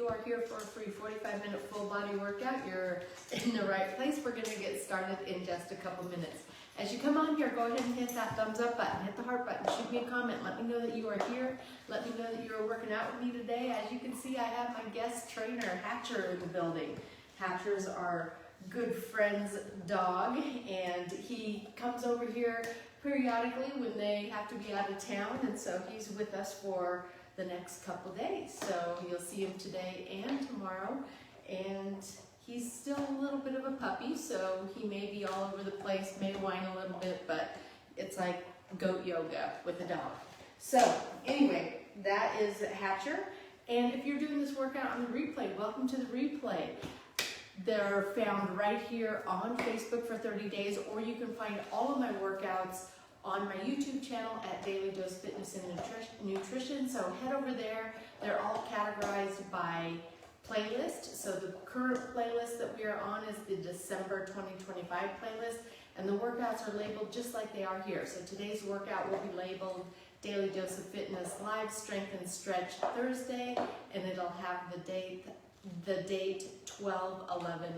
you are here for a free 45-minute full body workout, you're in the right place. We're going to get started in just a couple minutes. As you come on here, go ahead and hit that thumbs up button, hit the heart button, shoot me a comment, let me know that you are here, let me know that you are working out with me today. As you can see, I have my guest trainer, Hatcher, in the building. Hatcher's our good friend's dog, and he comes over here periodically when they have to be out of town, and so he's with us for the next couple days. So you'll see him today and tomorrow, and he's still a little bit of a puppy, so he may be all over the place, may whine a little bit, but it's like goat yoga with a dog. So anyway, that is Hatcher, and if you're doing this workout on the replay, welcome to the replay. They're found right here on Facebook for 30 days, or you can find all of my workouts on my YouTube channel at Daily Dose Fitness and Nutrition. So head over there. They're all categorized by playlist. So the current playlist that we are on is the December 2025 playlist, and the workouts are labeled just like they are here. So today's workout will be labeled Daily Dose of Fitness Live Strength and Stretch Thursday, and it'll have the date 12/11/25.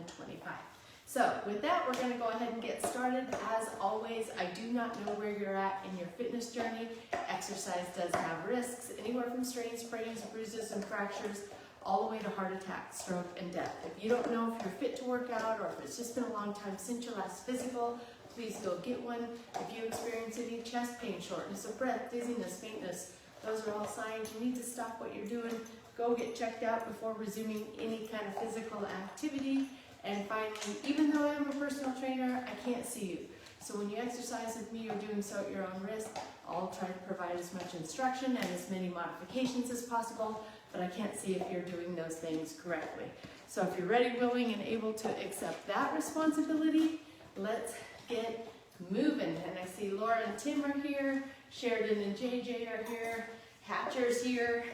So with that, we're going to go ahead and get started. As always, I do not know where you're at in your fitness journey. Exercise does have risks, anywhere from strains, sprains, bruises, and fractures, all the way to heart attack, stroke, and death. If you don't know if you're fit to work out, or if it's just been a long time since your last physical, please go get one. If you experience any chest pain, shortness of breath, dizziness, faintness, those are all signs you need to stop what you're doing. Go get checked out before resuming any kind of physical activity. And finally, even though I'm a personal trainer, I can't see you. So when you exercise with me, you're doing so at your own risk. I'll try to provide as much instruction and as many modifications as possible, but I can't see if you're doing those things correctly. So if you're ready, willing, and able to accept that responsibility, let's get moving. And I see Laura and Tim are here, Sheridan and JJ are here, Hatcher's here.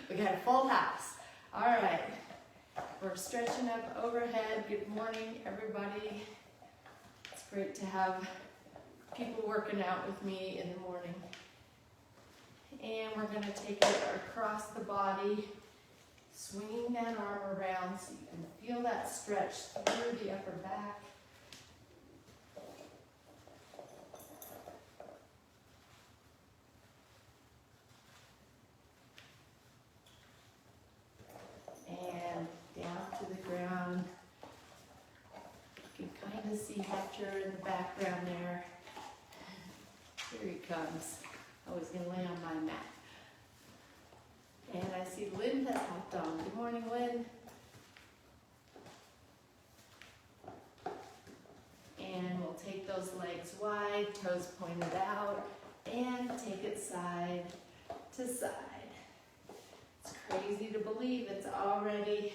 We got a full house. All right. We're stretching up overhead. Good morning, everybody. It's great to have people working out with me in the morning. And we're going to take it across the body, swinging that arm around so you can feel that stretch through the upper back. And down to the ground. You can kind of see Hatcher in the background there. Here he comes. Oh, he's going to lay on my mat. And I see Lynn has hopped on. Good morning, Lynn. And we'll take those legs wide, toes pointed out, and take it side to side. It's crazy to believe it's already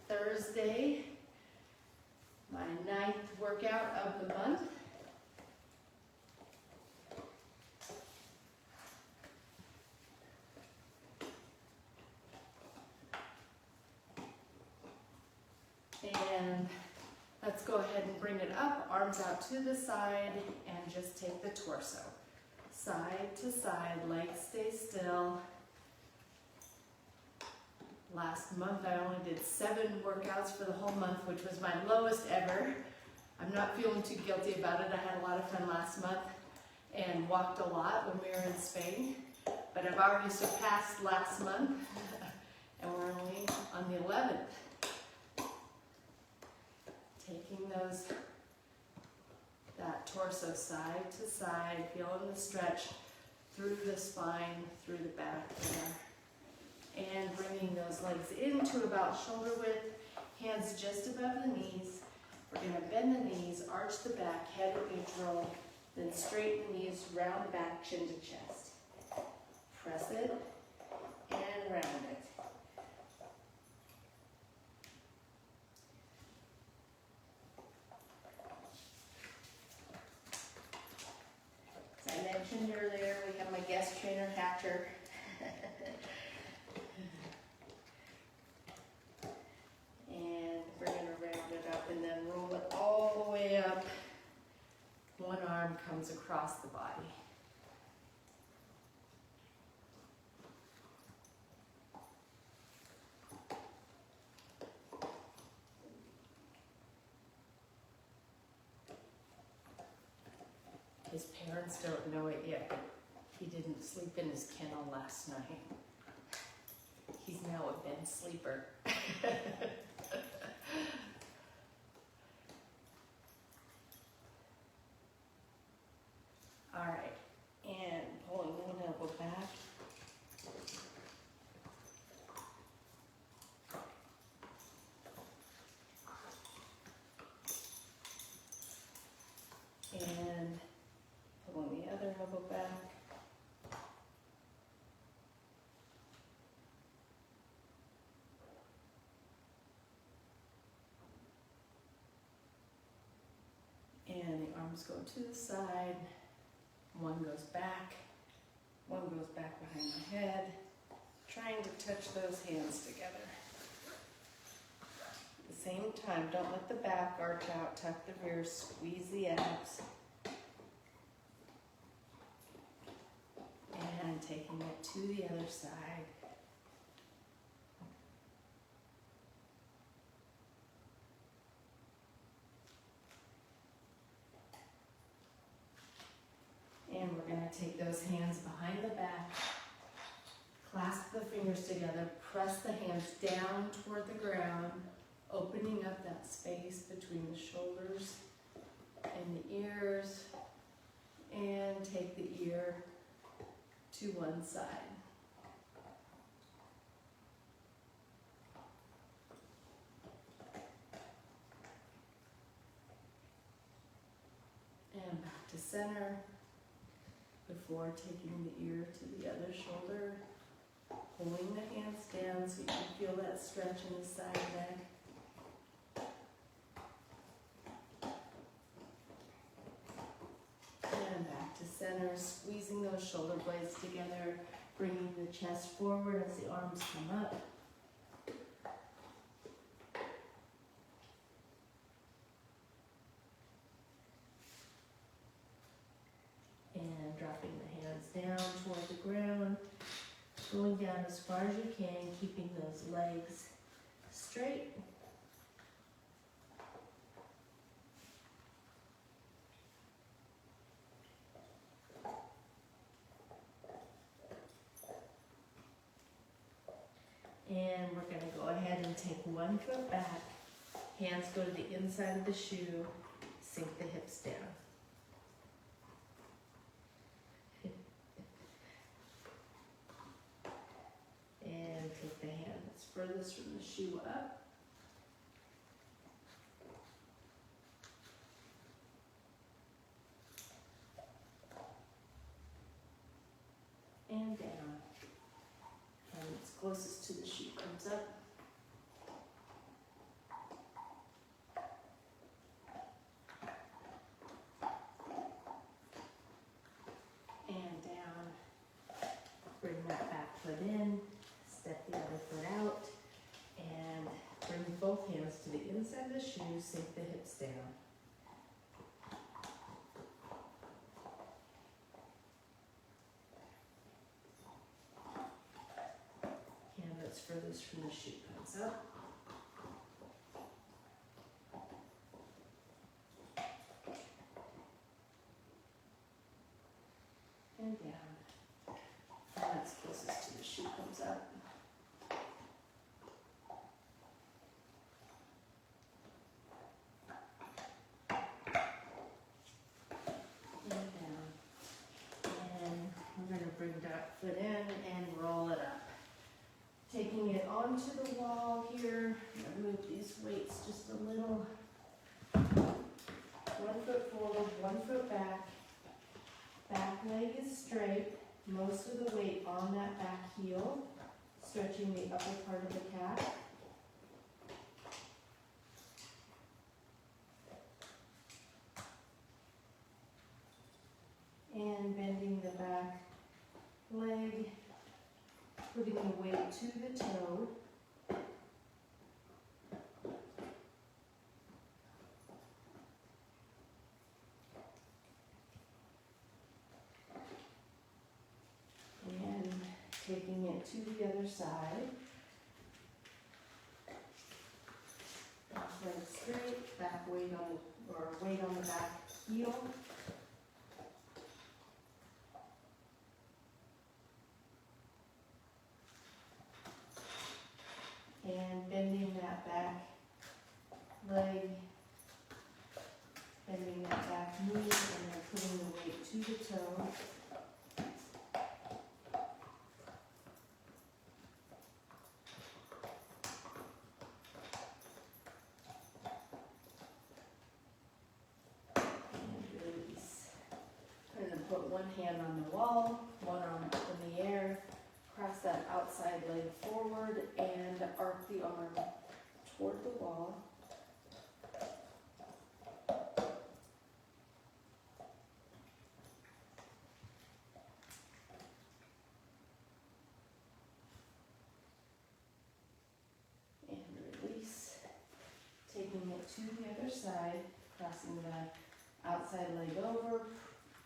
Thursday, my 9th workout of the month. And let's go ahead and bring it up, arms out to the side, and just take the torso. Side to side, legs stay still. Last month I only did 7 workouts for the whole month, which was my lowest ever. I'm not feeling too guilty about it. I had a lot of fun last month and walked a lot when we were in Spain. But I've already surpassed last month, and we're only on the 11th. Taking that torso side to side, feeling the stretch through the spine, through the back there. And bringing those legs into about shoulder width, hands just above the knees. We're going to bend the knees, arch the back, head at neutral, then straighten the knees, round back, chin to chest. Press it and round it. As I mentioned earlier, we have my guest trainer, Hatcher. And we're going to round it up and then roll it all the way up. One arm comes across the body. His parents don't know it yet, but he didn't sleep in his kennel last night. He's now a bed sleeper. All right, and pulling one elbow back. And pulling the other elbow back. And the arms go to the side. One goes back. One goes back behind my head. Trying to touch those hands together. At the same time, don't let the back arch out, tuck the rear, squeeze the abs. And taking it to the other side. And we're going to take those hands behind the back, clasp the fingers together, press the hands down toward the ground, opening up that space between the shoulders and the ears, and take the ear to one side. And back to center. Before taking the ear to the other shoulder, pulling the hands down so you can feel that stretch in the side neck. And back to center, squeezing those shoulder blades together, bringing the chest forward as the arms come up. And dropping the hands down toward the ground, going down as far as you can, keeping those legs straight. And we're going to go ahead and take one foot back, hands go to the inside of the shoe, sink the hips down. And take the hand that's furthest from the shoe up. And down. And it's closest to the shoe comes up. And down. Bring that back foot in. Step the other foot out, and bring both hands to the inside of the shoe, sink the hips down. Hand that's furthest from the shoe comes up. And down. And that's closest to the shoe comes up. Bring that foot in and roll it up. Taking it onto the wall here, I'm going to move these weights just a little. 1 foot forward, 1 foot back. Back leg is straight. Most of the weight on that back heel, stretching the upper part of the calf. And bending the back leg, putting the weight to the toe. And taking it to the other side. Back leg straight, back weight on, or weight on the back heel. hand on the wall, one arm up in the air, cross that outside leg forward and arc the arm toward the wall. And release, taking it to the other side, crossing the outside leg over,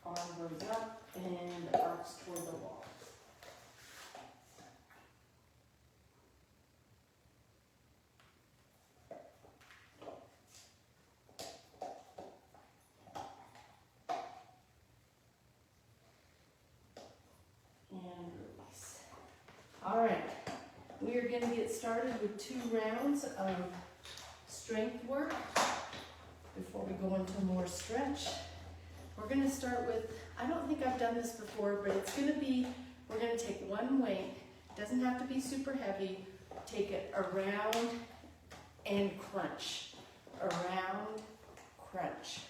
arm goes up and arcs toward the wall. And release. All right, we are going to get started with 2 rounds of strength work before we go into more stretch. We're going to start with, I don't think I've done this before, but it's going to be, we're going to take one weight, doesn't have to be super heavy, take it around and crunch, around, crunch.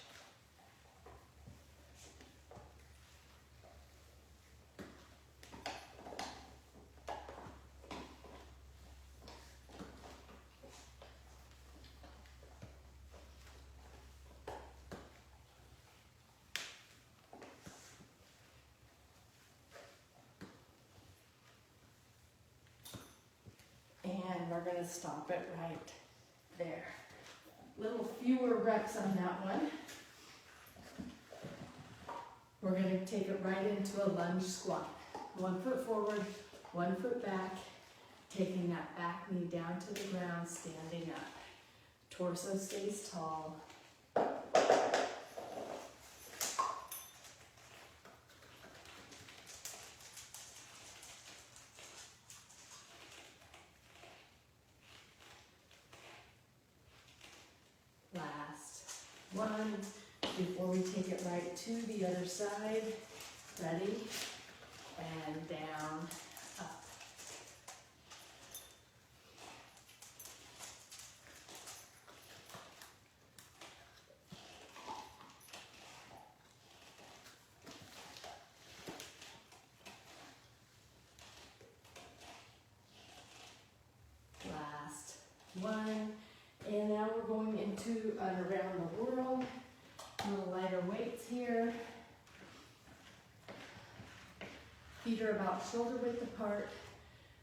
And we're going to stop it right there. Little fewer reps on that one. We're going to take it right into a lunge squat. 1 foot forward, 1 foot back, taking that back knee down to the ground, standing up. Torso stays tall. Last one before we take it right to the other side. Ready? And down, up. Last one. And now we're going into an around the world. A little lighter weights here. Feet are about shoulder width apart.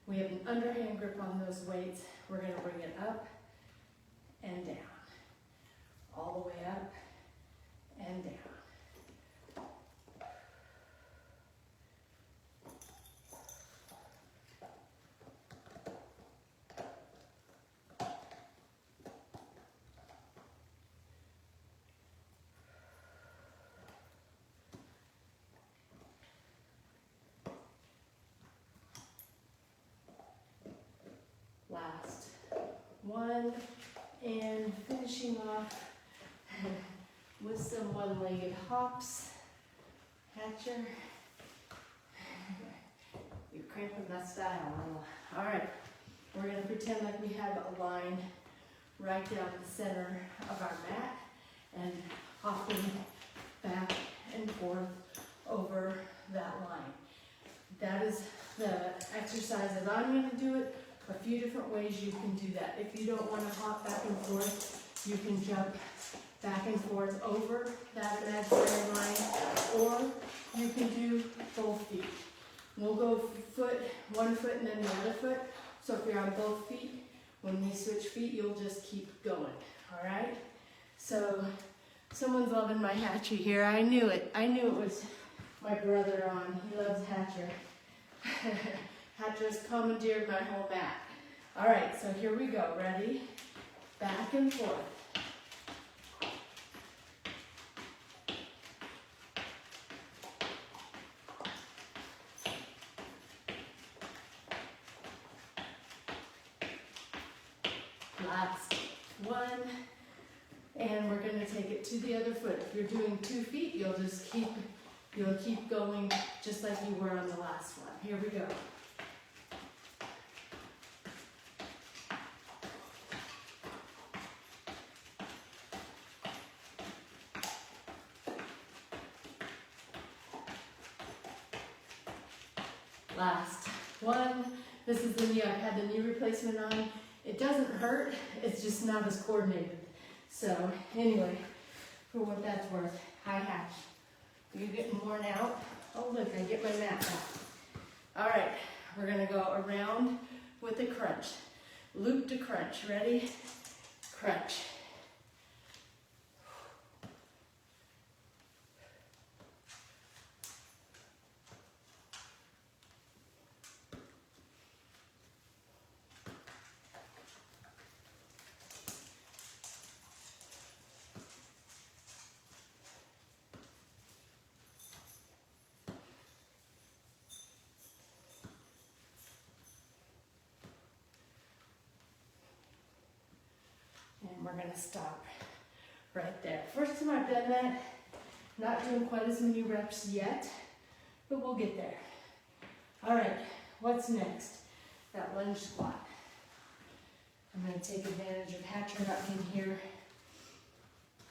We have an underhand grip on those weights. We're going to bring it up and down. All the way up and down. Last one, and finishing off with some one-legged hops. Hatcher. You're cramping that style a little. All right, we're going to pretend like we have a line right down the center of our mat and hopping back and forth over that line. That is the exercise as I'm going to do it. A few different ways you can do that. If you don't want to hop back and forth, you can jump back and forth over that imaginary line, or you can do both feet. We'll go one foot and then the other foot. So if you're on both feet, when we switch feet, you'll just keep going, all right? So someone's loving my Hatcher here. I knew it. I knew it was my brother on. He loves Hatcher. Hatcher's commandeered my whole mat. All right, so here we go. Ready? Back and forth. Last one. And we're going to take it to the other foot. If you're doing 2 feet, you'll keep going just like you were on the last one. Here we go. Last one. This is the knee. I've had the knee replacement on. It doesn't hurt, it's just not as coordinated. So anyway, for what that's worth, high hash. You're getting worn out. Oh look, I get my mat back. All right, we're gonna go around with a crunch. Loop to crunch, ready? Crunch. And we're gonna stop right there. First time I've done that, not doing quite as many reps yet, but we'll get there. All right, what's next? That lunge squat. I'm gonna take advantage of Hatcher not being here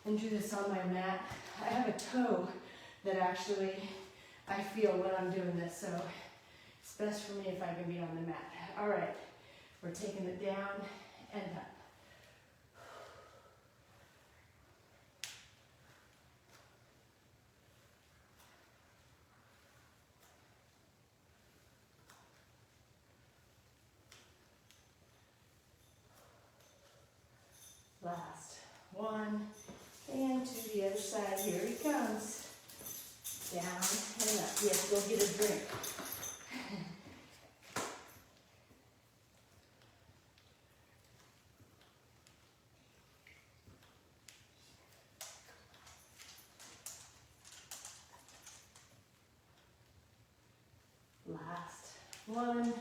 and do this on my mat. I have a toe that actually I feel when I'm doing this, so it's best for me if I can be on the mat. All right, we're taking it down and up. Last one, and to the other side, here he comes. Down and up. You have to go get a drink. Last one,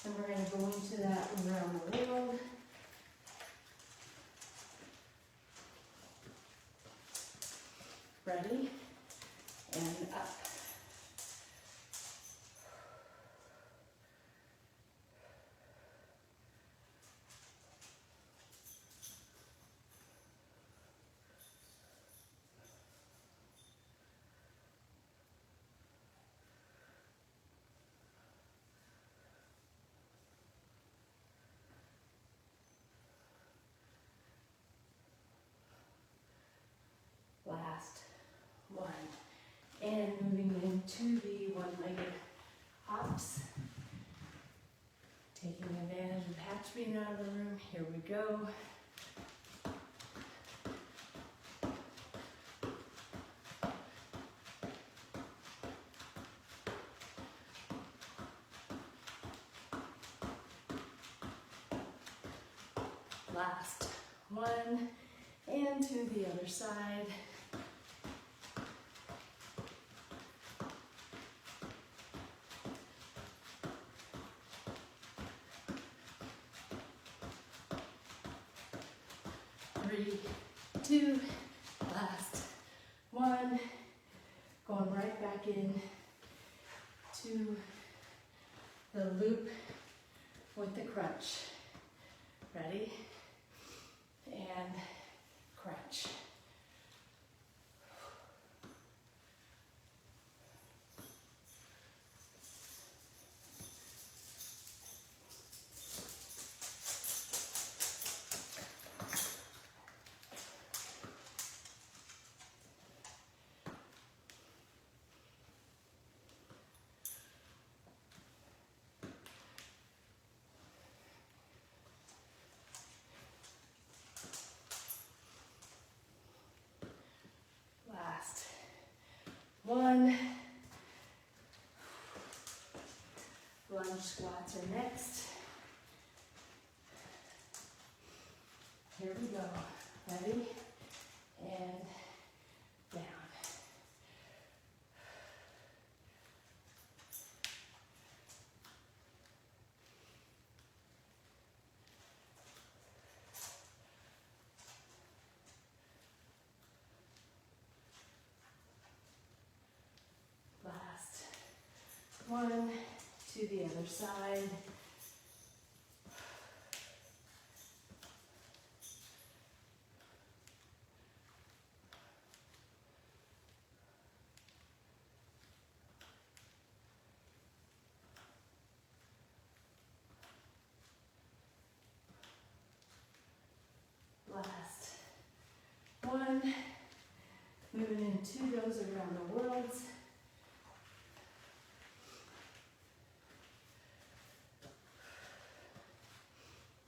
and we're going to go into that around the world. Ready? And up. Last one. And moving into the one-legged hops. Taking advantage of Hatch being out of the room. Here we go. Last one. And to the other side. Three, two, last one. Going right back in to the loop with the crunch. Ready? And crunch. Last one. Lunge squats are next. Here we go. Ready? And down. Last one, to the other side. one. Moving into those around the worlds.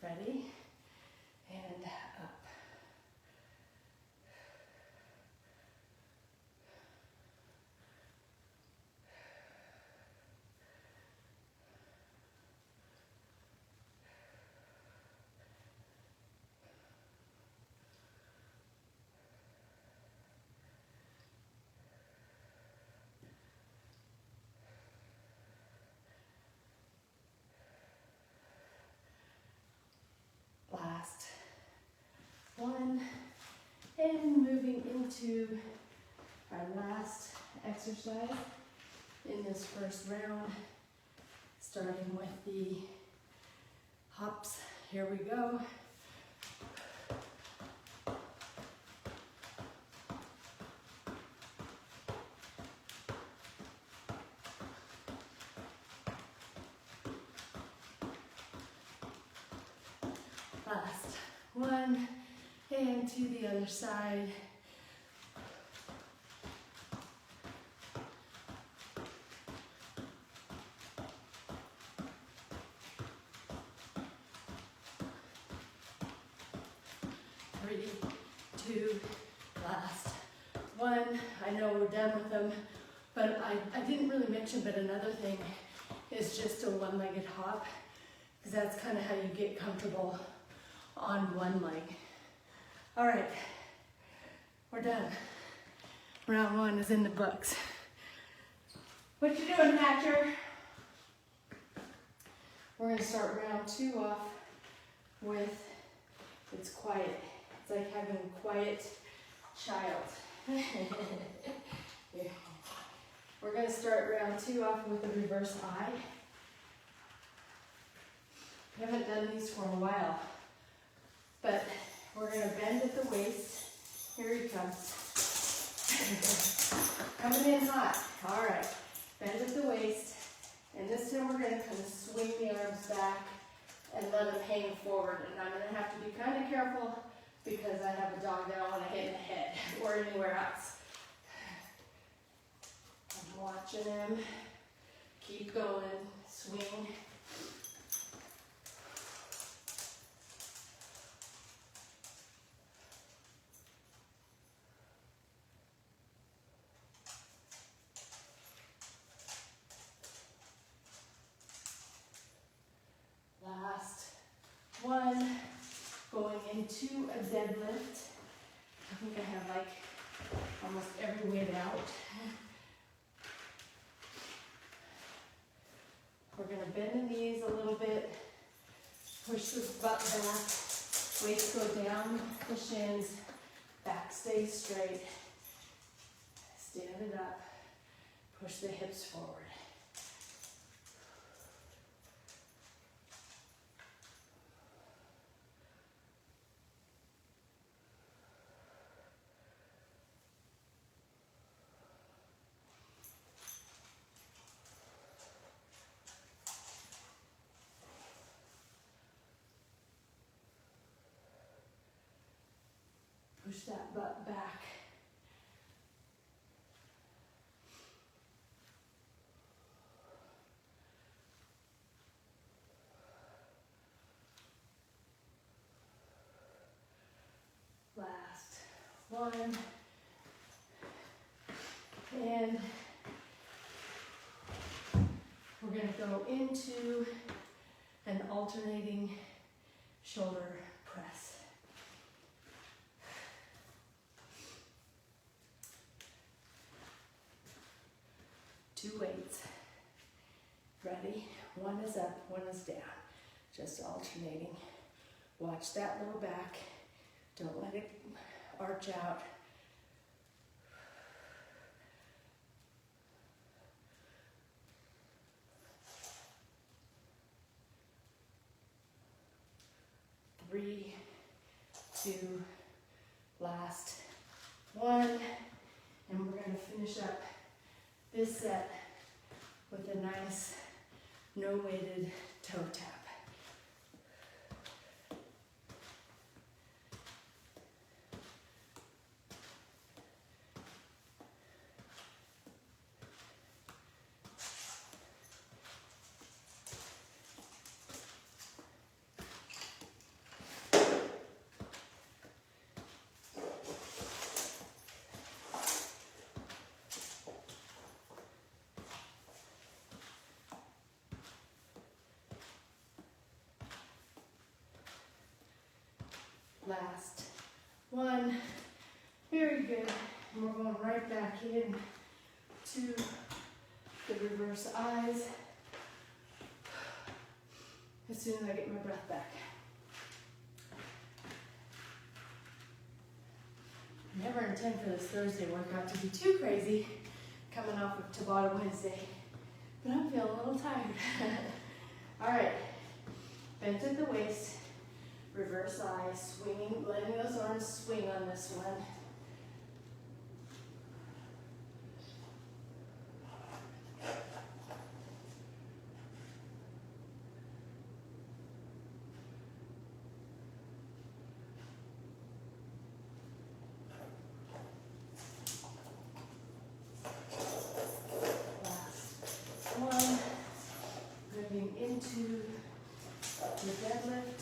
Ready? And up. Last one, and moving into our last exercise in this first round, starting with the hops. Here we go. Last one, and to the other side. Three, two, last one. I know we're done with them, but I didn't really mention, but another thing is just a one-legged hop, because that's kind of how you get comfortable on one leg. All right, we're done. Round one is in the books. What you doing, Hatcher? We're gonna start round two off with, it's quiet. It's like having a quiet child. Yeah. We're gonna start round two off with a reverse I. I haven't done these for a while, but we're gonna bend at the waist. Here he comes. Coming in hot. All right, bend at the waist. And this time we're gonna kind of swing the arms back and let them hang forward. And I'm gonna have to be kind of careful because I have a dog that I wanna hit in the head or anywhere else. I'm watching him. Keep going, swing. Last one, going into a deadlift. I think I have like almost every weight out. We're gonna bend the knees a little bit, push the butt back, waist go down the shins, back stays straight, stand it up, push the hips forward. Push that butt back. Last one. And we're going to go into an alternating shoulder press. Two weights. Ready? One is up, one is down. Just alternating. Watch that low back. Don't let it arch out. Three, two, last one. And we're going to finish up this set with a nice no weighted toe tap. Last one. Very good. And we're going right back in to the reverse eyes as soon as I get my breath back. Never intend for this Thursday workout to be too crazy coming off of Tabata Wednesday, but I'm feeling a little tired. All right, bent at the waist, reverse eyes, swinging, letting those arms swing on this one. Into the deadlift.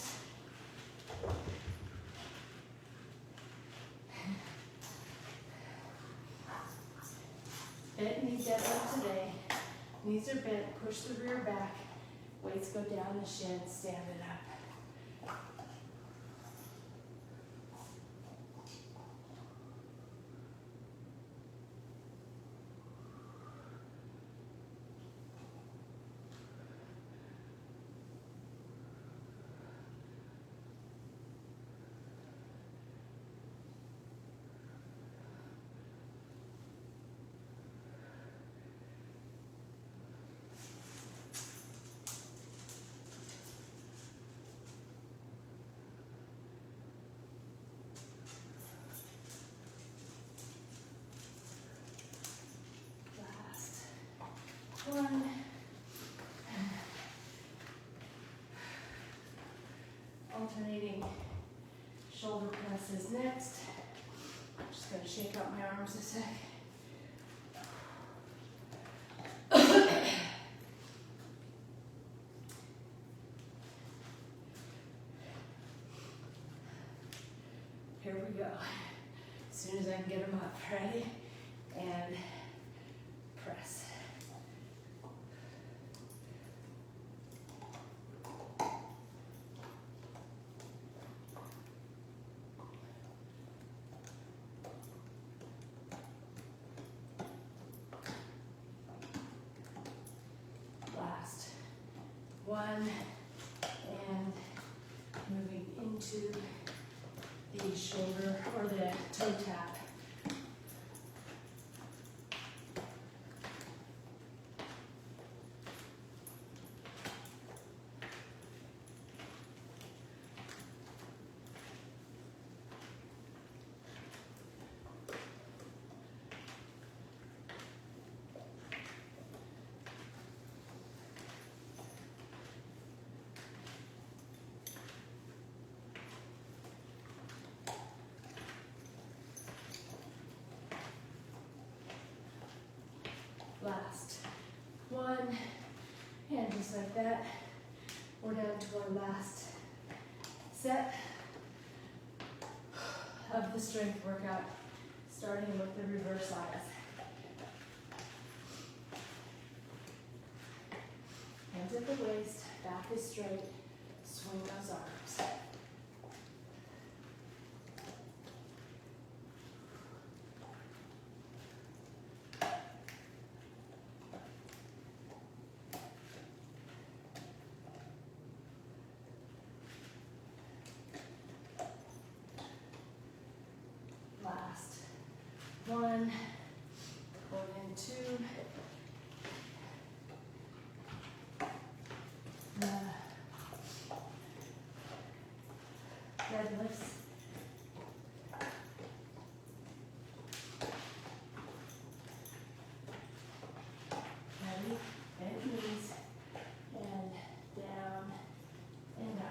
Bent knee deadlift today. Knees are bent, push the rear back. Weights go down the shin, stand it up. One. Alternating shoulder presses next. I'm just going to shake out my arms a sec. Here we go. As soon as I can get them up, ready? And press. Last one, and moving into the shoulder or the toe tap. Last one, and just like that, we're down to our last set of the strength workout, starting with the reverse eyes. Hands at the waist, back is straight, swing those arms. One, going in two, deadlifts, ready, bend knees, and down and up.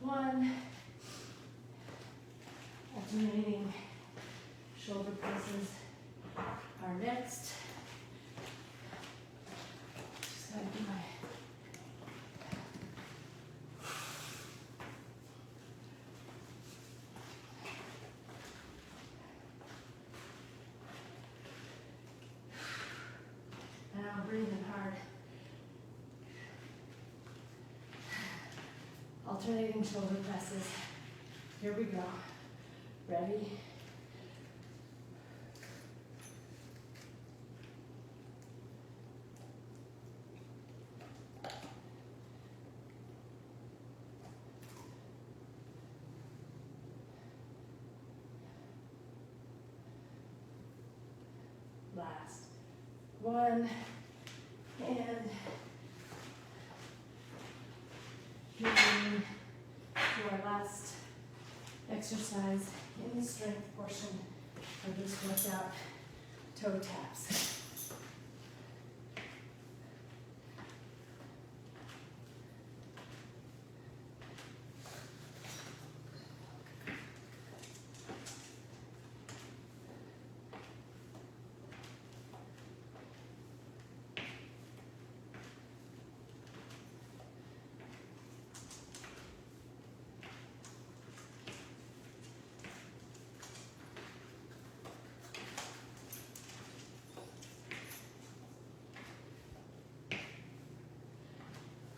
1. Alternating shoulder presses are next. Just gotta do my and I'm breathing hard. Alternating shoulder presses. Here we go. Ready? Last. 1. And moving to our last exercise in the strength portion of this workout, toe taps.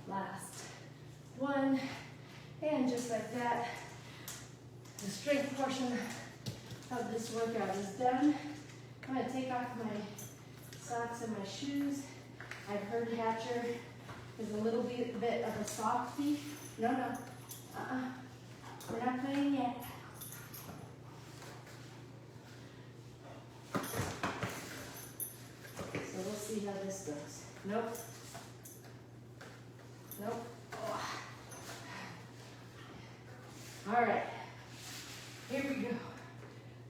Last 1, and just like that, the strength portion of this workout is done. I'm going to take off my socks and my shoes. I've heard Hatcher is a little bit of a softie. No, we're not playing yet. So we'll see how this goes. Nope. Nope. Oh. All right, here we go.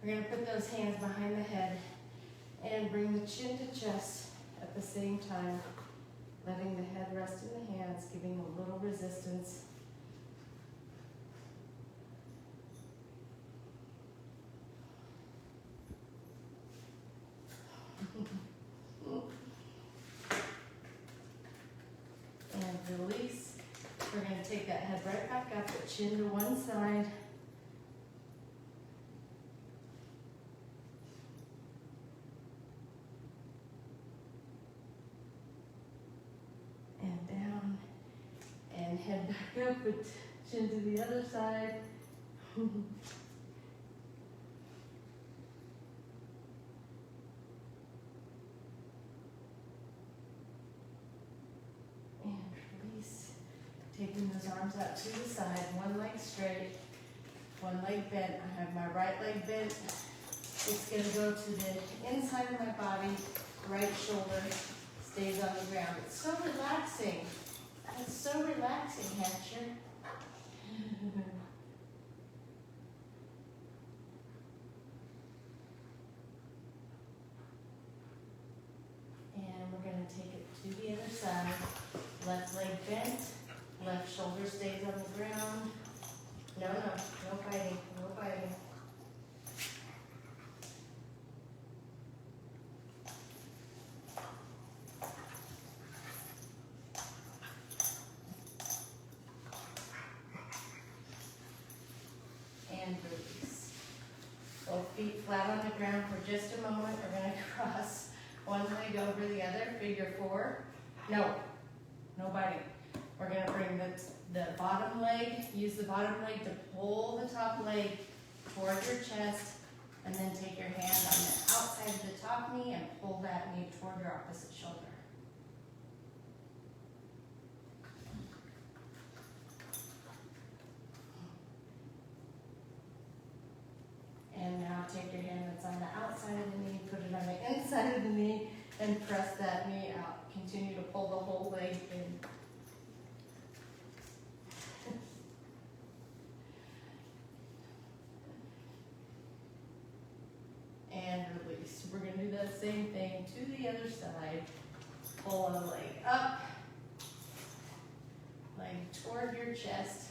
We're gonna put those hands behind the head and bring the chin to chest at the same time, letting the head rest in the hands, giving a little resistance. And release. We're going to take that head right back up, the chin to one side. And down. And head back up with chin to the other side. Taking those arms out to the side, one leg straight, one leg bent. I have my right leg bent. It's going to go to the inside of my body, right shoulder stays on the ground. It's so relaxing. It's so relaxing, Hatcher. And we're going to take it to the other side. Left leg bent. Left shoulder stays on the ground. No fighting, no fighting. And release. Both feet flat on the ground for just a moment. We're going to cross one leg over the other, figure 4. No biting. We're going to bring the bottom leg, use the bottom leg to pull the top leg toward your chest, and then take your hand on the outside of the top knee and pull that knee toward your opposite shoulder. And now take your hand that's on the outside of the knee, put it on the inside of the knee, and press that knee out. Continue to pull the whole leg in. And release. We're going to do that same thing to the other side. Pull the leg up, leg toward your chest,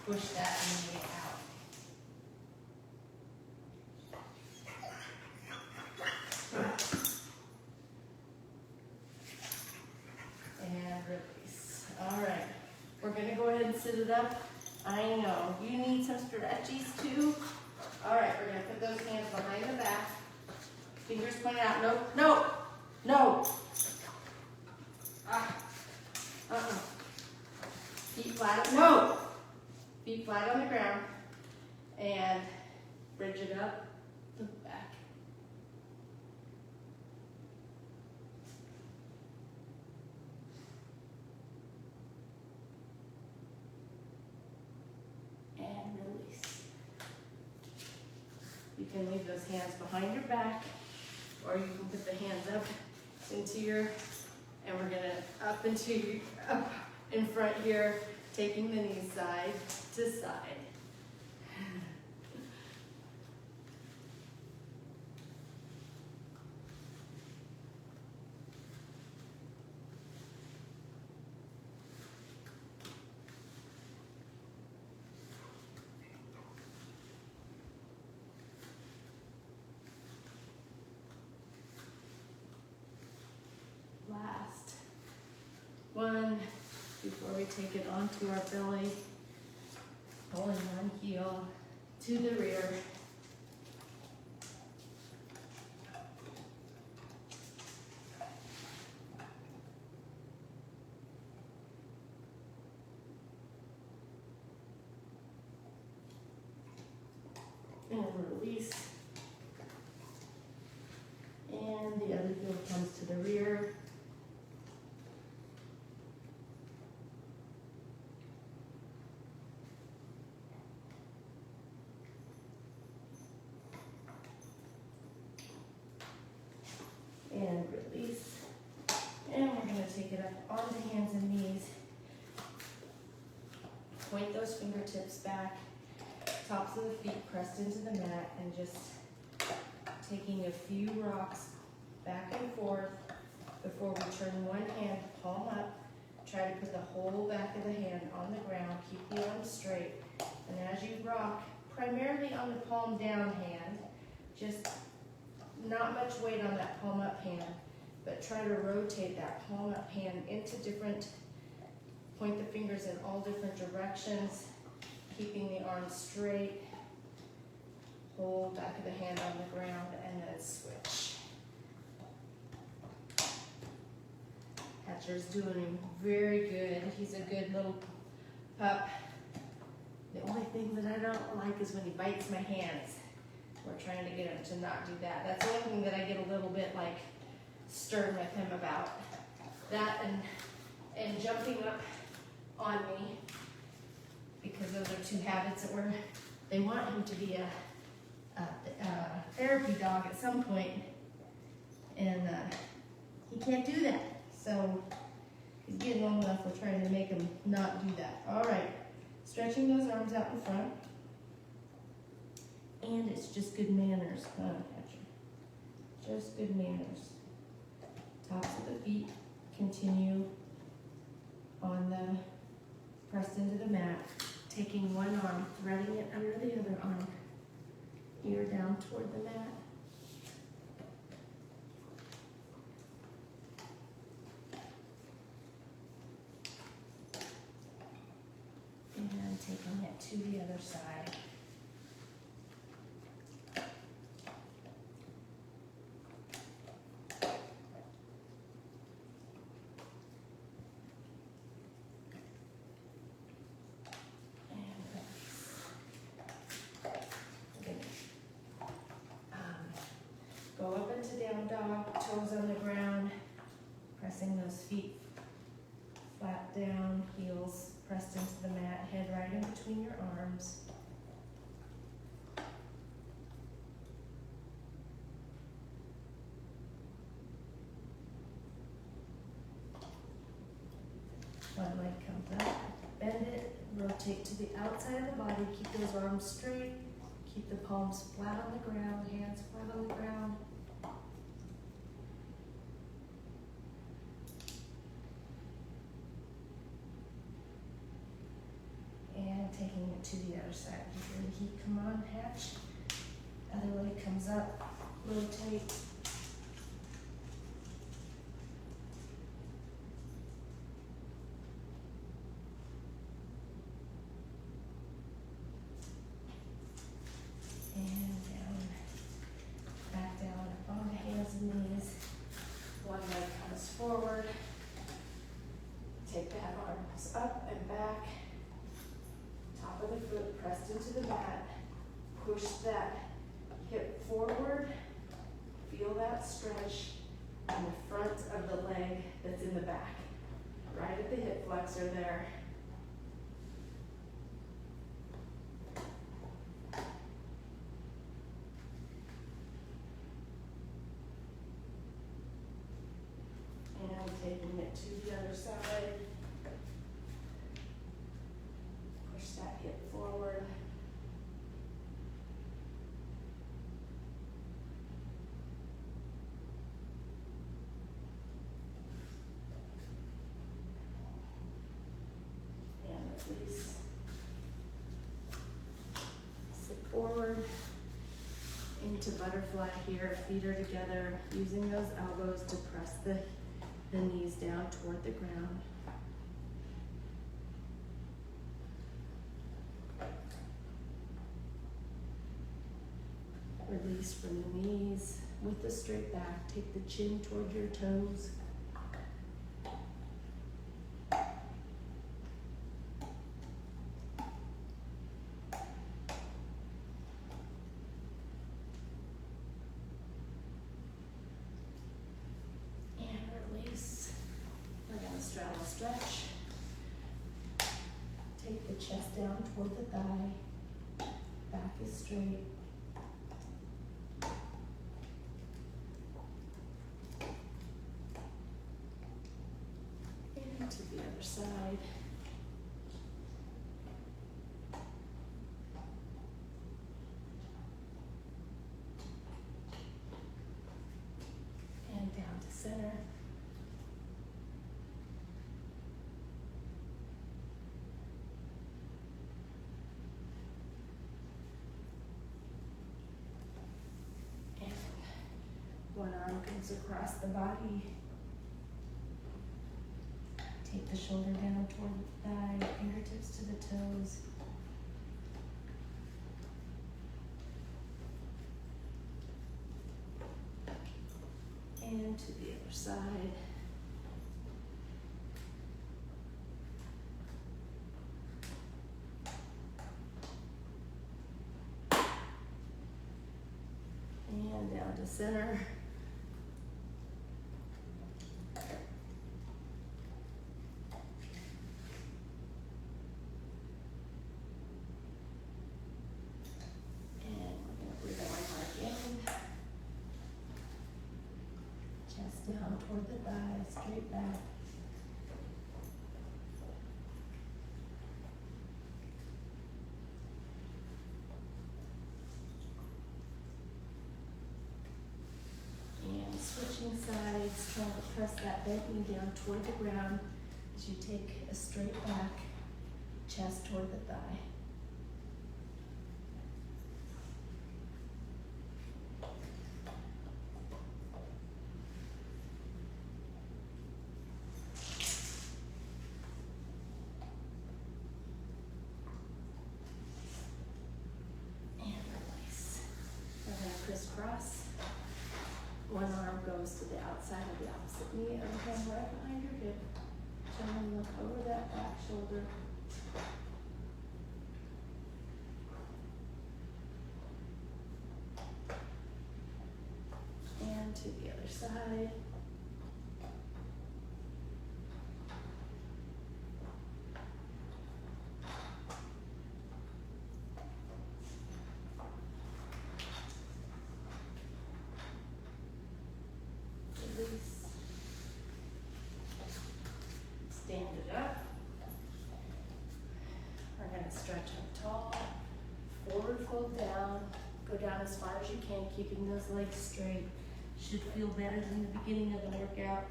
push that knee out. And release. All right, we're gonna go ahead and sit it up. I know, you need some stretchies too. All right, we're gonna put those hands behind the back. Fingers pointed out, no, no, no. Feet flat, no. Feet flat on the ground. And bridge it up, look back. And release. You can leave those hands behind your back, or you can put the hands up into your, and we're gonna up in front here, taking the knees side to side. Last one before we take it onto our belly, pulling one heel to the rear. And release. And the other heel comes to the rear. And release. And we're going to take it up onto hands and knees. Point those fingertips back. Tops of the feet pressed into the mat, and just taking a few rocks back and forth before we turn one hand palm up. Try to put the whole back of the hand on the ground. Keep the arms straight. And as you rock, primarily on the palm down hand, just not much weight on that palm up hand, but try to rotate that palm up hand into different, point the fingers in all different directions, keeping the arms straight. Hold back of the hand on the ground and then switch. Hatcher's doing very good. He's a good little pup. The only thing that I don't like is when he bites my hands. We're trying to get him to not do that. That's the only thing that I get a little bit like stern with him about. That and jumping up on me, because those are two habits that they want him to be a therapy dog at some point, and he can't do that. So he's getting old enough, we're trying to make him not do that. All right, stretching those arms out in front. And it's just good manners, huh, Hatcher? Just good manners. Tops of the feet continue on the, pressed into the mat. Taking one arm, threading it under the other arm. Ear down toward the mat. And taking it to the other side. Go up into down dog, toes on the ground, pressing those feet flat down, heels pressed into the mat, head right in between your arms. One leg comes up, bend it, rotate to the outside of the body, keep those arms straight, keep the palms flat on the ground, hands flat on the ground. And taking it to the other side. You feel the heat come on, hatch. Other leg comes up, rotate. And down, back down, up on the hands and knees. One leg comes forward. Take that arms up and back. Top of the foot pressed into the mat. Push that hip forward. Feel that stretch in the front of the leg that's in the back. Right at the hip flexor there. And taking it to the other side. Push that hip forward. And release. Sit forward into butterfly here. Feet are together, using those elbows to press the knees down toward the ground. Release from the knees with the straight back. Take the chin toward your toes. Straddle stretch. Take the chest down toward the thigh. Back is straight. And to the other side. And down to center. One arm goes across the body. Take the shoulder down toward the thigh, fingertips to the toes. And to the other side. And down to center. Down toward the thigh, straight back. And switching sides, trying to press that bent knee down toward the ground as you take a straight back, chest toward the thigh. Crisscross. One arm goes to the outside of the opposite knee, other hand right behind your hip. Gently look over that back shoulder. And to the other side. Stand it up. We're going to stretch up tall, forward fold down, go down as far as you can, keeping those legs straight. Should feel better than the beginning of the workout.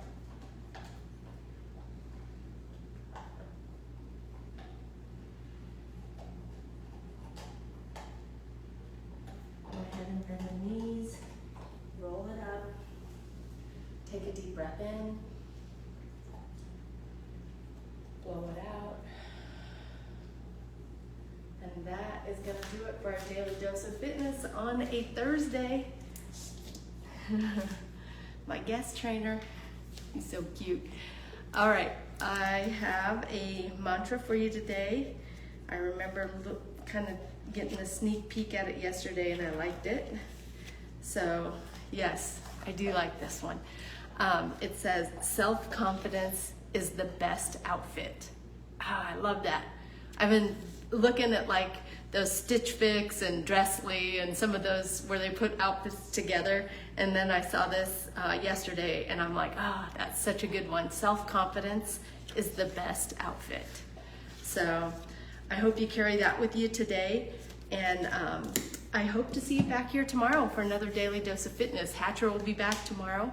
breath in, blow it out. And that is going to do it for our Daily Dose of Fitness on a Thursday. My guest trainer, he's so cute. All right, I have a mantra for you today. I remember kind of getting a sneak peek at it yesterday and I liked it. So yes, I do like this one. It says, self-confidence is the best outfit. I love that. I've been looking at like those Stitch Fix and Dressly and some of those where they put outfits together, and then I saw this yesterday and I'm like, that's such a good one. Self-confidence is the best outfit. So I hope you carry that with you today, and I hope to see you back here tomorrow for another Daily Dose of Fitness. Hatcher will be back tomorrow.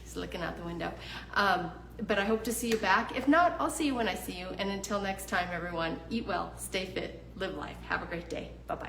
He's looking out the window. But I hope to see you back. If not, I'll see you when I see you. And until next time, everyone, eat well, stay fit, live life. Have a great day. Bye-bye.